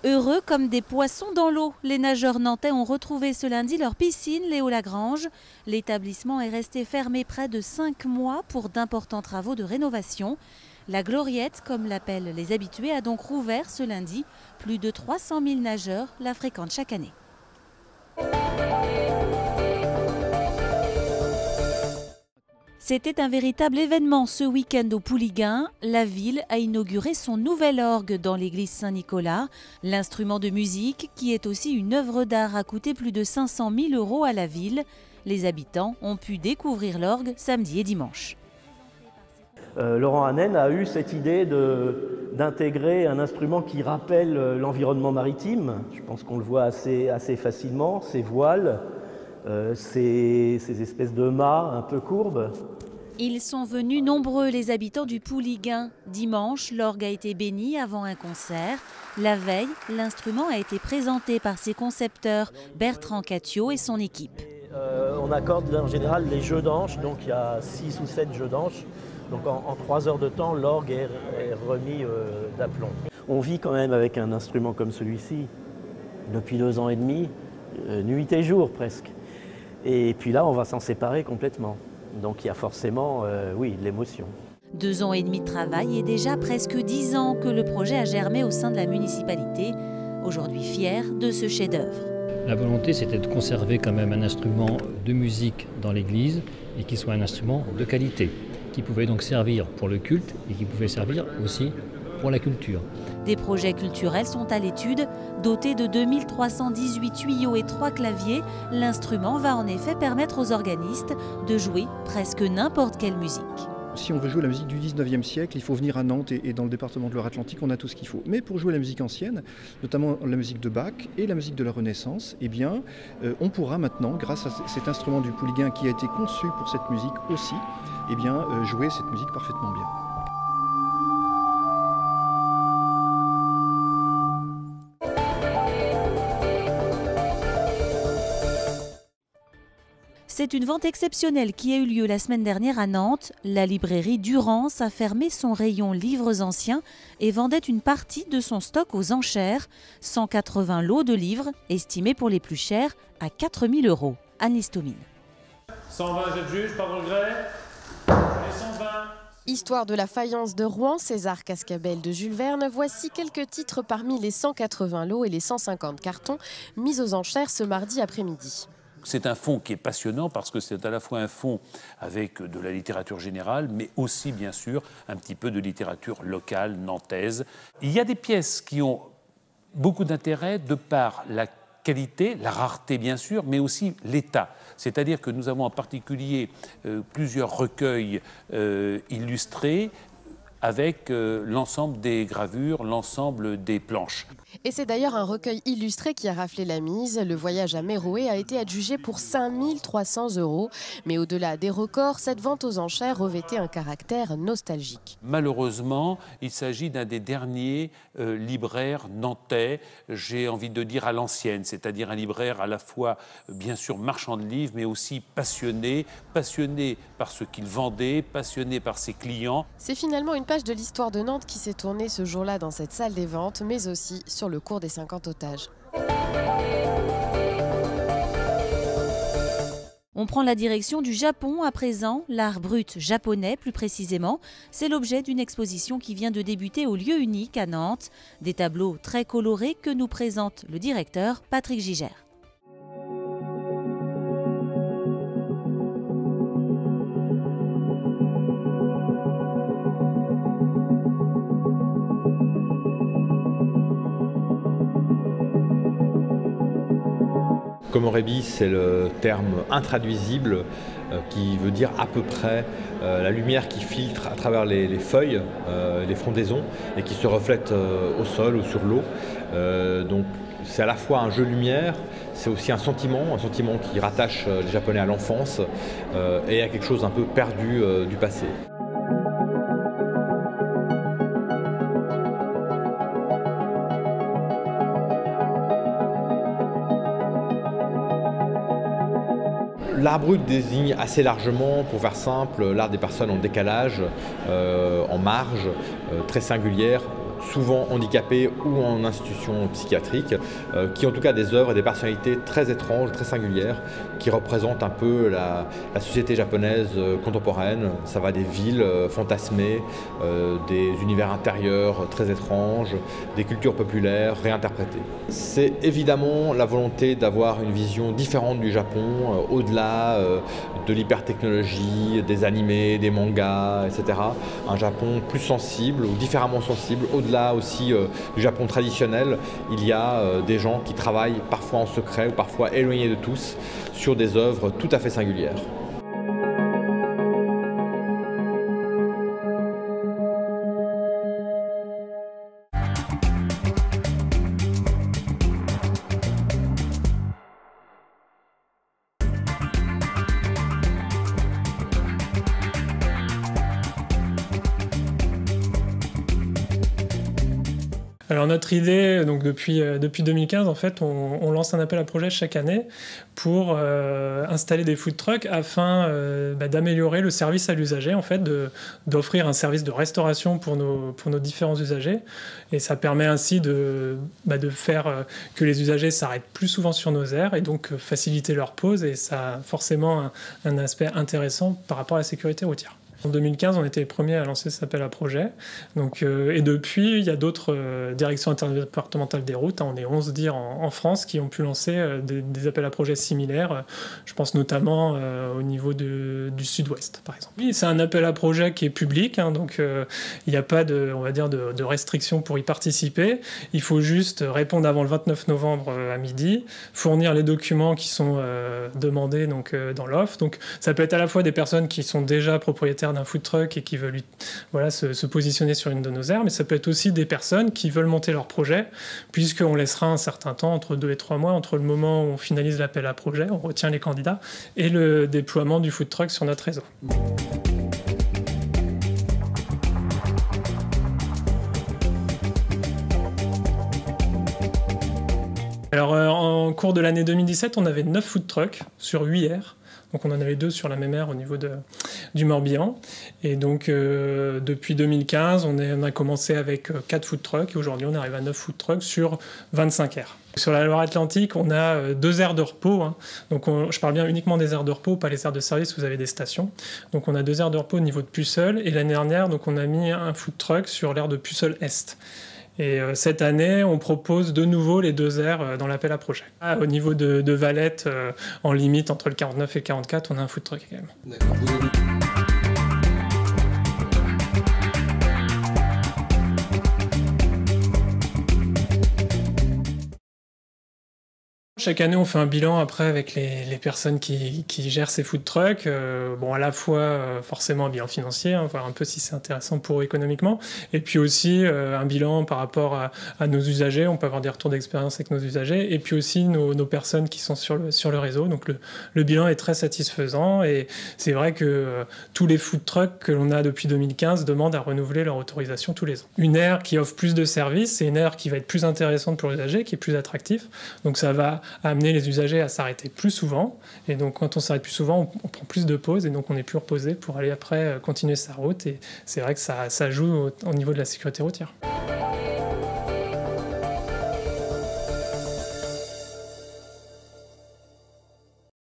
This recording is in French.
Heureux comme des poissons dans l'eau, les nageurs nantais ont retrouvé ce lundi leur piscine Léo Lagrange. L'établissement est resté fermé près de 5 mois pour d'importants travaux de rénovation. La Gloriette, comme l'appellent les habitués, a donc rouvert ce lundi. Plus de 300 000 nageurs la fréquentent chaque année. C'était un véritable événement ce week-end au Pouliguen. La ville a inauguré son nouvel orgue dans l'église Saint-Nicolas. L'instrument de musique, qui est aussi une œuvre d'art, a coûté plus de 500 000 € à la ville. Les habitants ont pu découvrir l'orgue samedi et dimanche. Laurent Hanen a eu cette idée d'intégrer un instrument qui rappelle l'environnement maritime. Je pense qu'on le voit assez facilement, ces voiles, ces espèces de mâts un peu courbes. Ils sont venus nombreux, les habitants du Pouliguen. Dimanche, l'orgue a été béni avant un concert. La veille, l'instrument a été présenté par ses concepteurs, Bertrand Cattiot et son équipe. On accorde en général les jeux d'anches, donc il y a 6 ou 7 jeux d'anches. Donc en 3 heures de temps, l'orgue est remis d'aplomb. On vit quand même avec un instrument comme celui-ci depuis 2 ans et demi, nuit et jour presque. Et puis là, on va s'en séparer complètement. Donc il y a forcément, oui, de l'émotion. 2 ans et demi de travail et déjà presque 10 ans que le projet a germé au sein de la municipalité. Aujourd'hui fier de ce chef-d'œuvre. La volonté, c'était de conserver quand même un instrument de musique dans l'église et qui soit un instrument de qualité, qui pouvait donc servir pour le culte et qui pouvait servir aussi pour la culture. Des projets culturels sont à l'étude. Doté de 2318 tuyaux et 3 claviers, l'instrument va en effet permettre aux organistes de jouer presque n'importe quelle musique. Si on veut jouer la musique du 19e siècle, il faut venir à Nantes et dans le département de Loire-Atlantique, on a tout ce qu'il faut. Mais pour jouer la musique ancienne, notamment la musique de Bach et la musique de la Renaissance, eh bien, on pourra maintenant, grâce à cet instrument du Pouliguen qui a été conçu pour cette musique aussi, eh bien, jouer cette musique parfaitement bien. C'est une vente exceptionnelle qui a eu lieu la semaine dernière à Nantes. La librairie Durance a fermé son rayon livres anciens et vendait une partie de son stock aux enchères. 180 lots de livres, estimés pour les plus chers à 4 000 €. Anne-Lise Tomine. 120 jeunes juges, par regret. Et 120. Histoire de la faïence de Rouen, César Cascabel de Jules Verne. Voici quelques titres parmi les 180 lots et les 150 cartons mis aux enchères ce mardi après-midi. C'est un fonds qui est passionnant parce que c'est à la fois un fonds avec de la littérature générale, mais aussi, bien sûr, un petit peu de littérature locale, nantaise. Il y a des pièces qui ont beaucoup d'intérêt de par la qualité, la rareté, bien sûr, mais aussi l'état. C'est-à-dire que nous avons en particulier plusieurs recueils illustrés avec l'ensemble des gravures, l'ensemble des planches. Et c'est d'ailleurs un recueil illustré qui a raflé la mise. Le voyage à Méroé a été adjugé pour 5 300 €. Mais au-delà des records, cette vente aux enchères revêtait un caractère nostalgique. Malheureusement, il s'agit d'un des derniers libraires nantais, j'ai envie de dire à l'ancienne, c'est-à-dire un libraire à la fois, bien sûr, marchand de livres, mais aussi passionné par ce qu'il vendait, passionné par ses clients. C'est finalement une page de l'histoire de Nantes qui s'est tournée ce jour-là dans cette salle des ventes, mais aussi sur le cours des 50 otages. On prend la direction du Japon à présent, l'art brut japonais plus précisément. C'est l'objet d'une exposition qui vient de débuter au lieu unique à Nantes. Des tableaux très colorés que nous présente le directeur Patrick Gigère. Komorebi, c'est le terme intraduisible qui veut dire à peu près la lumière qui filtre à travers les feuilles, les frondaisons et qui se reflète au sol ou sur l'eau. Donc c'est à la fois un jeu de lumière, c'est aussi un sentiment qui rattache les Japonais à l'enfance et à quelque chose un peu perdu du passé. L'art brut désigne assez largement, pour faire simple, l'art des personnes en décalage, en marge, très singulière, souvent handicapés ou en institution psychiatrique, qui ont en tout cas des œuvres et des personnalités très étranges, très singulières, qui représentent un peu la société japonaise contemporaine. Ça va des villes fantasmées, des univers intérieurs très étranges, des cultures populaires réinterprétées. C'est évidemment la volonté d'avoir une vision différente du Japon, au-delà de l'hypertechnologie, des animés, des mangas, etc. Un Japon plus sensible ou différemment sensible, au-delà aussi du Japon traditionnel. Il y a des gens qui travaillent parfois en secret ou parfois éloignés de tous sur des œuvres tout à fait singulières. Alors notre idée, donc depuis 2015, en fait, on lance un appel à projet chaque année pour installer des food trucks afin d'améliorer le service à l'usager, en fait, d'offrir un service de restauration pour nos différents usagers. Et ça permet ainsi de faire que les usagers s'arrêtent plus souvent sur nos aires et donc faciliter leur pause. Et ça a forcément un aspect intéressant par rapport à la sécurité routière. En 2015, on était les premiers à lancer cet appel à projet. Donc, et depuis, il y a d'autres directions interdépartementales des routes. On est 11 DIR en France qui ont pu lancer des appels à projets similaires. Je pense notamment au niveau du sud-ouest, par exemple. Oui, c'est un appel à projet qui est public, donc il n'y a pas de restrictions pour y participer. Il faut juste répondre avant le 29 novembre à midi, fournir les documents qui sont demandés dans l'offre. Donc, ça peut être à la fois des personnes qui sont déjà propriétaires d'un food truck et qui veulent se positionner sur une de nos aires, mais ça peut être aussi des personnes qui veulent monter leur projet, puisqu'on laissera un certain temps, entre 2 et 3 mois, entre le moment où on finalise l'appel à projet, on retient les candidats, et le déploiement du food truck sur notre réseau. Alors, en cours de l'année 2017, on avait 9 food trucks sur 8 aires. Donc on en avait 2 sur la même aire au niveau du Morbihan. Et donc depuis 2015, on a commencé avec 4 food trucks et aujourd'hui on arrive à 9 food trucks sur 25 aires. Sur la Loire-Atlantique, on a 2 aires de repos. Donc je parle bien uniquement des aires de repos, pas les aires de service où vous avez des stations. Donc on a 2 aires de repos au niveau de Puceul et l'année dernière, donc on a mis un food truck sur l'aire de Puceul-Est. Et cette année, on propose de nouveau les 2 aires dans l'appel à projet. Au niveau de Valette, en limite entre le 49 et le 44, on a un food truck également. D'accord. Chaque année, on fait un bilan après avec les personnes qui gèrent ces food trucks. À la fois forcément un bilan financier, voir un peu si c'est intéressant pour eux économiquement, et puis aussi un bilan par rapport à nos usagers. On peut avoir des retours d'expérience avec nos usagers, et puis aussi nos personnes qui sont sur le réseau. Donc le bilan est très satisfaisant, et c'est vrai que tous les food trucks que l'on a depuis 2015 demandent à renouveler leur autorisation tous les ans. Une aire qui offre plus de services, c'est une aire qui va être plus intéressante pour l'usager, qui est plus attractif. Donc ça va amener les usagers à s'arrêter plus souvent. Et donc, quand on s'arrête plus souvent, on prend plus de pauses et donc on est plus reposé pour aller après continuer sa route. Et c'est vrai que ça joue au niveau de la sécurité routière.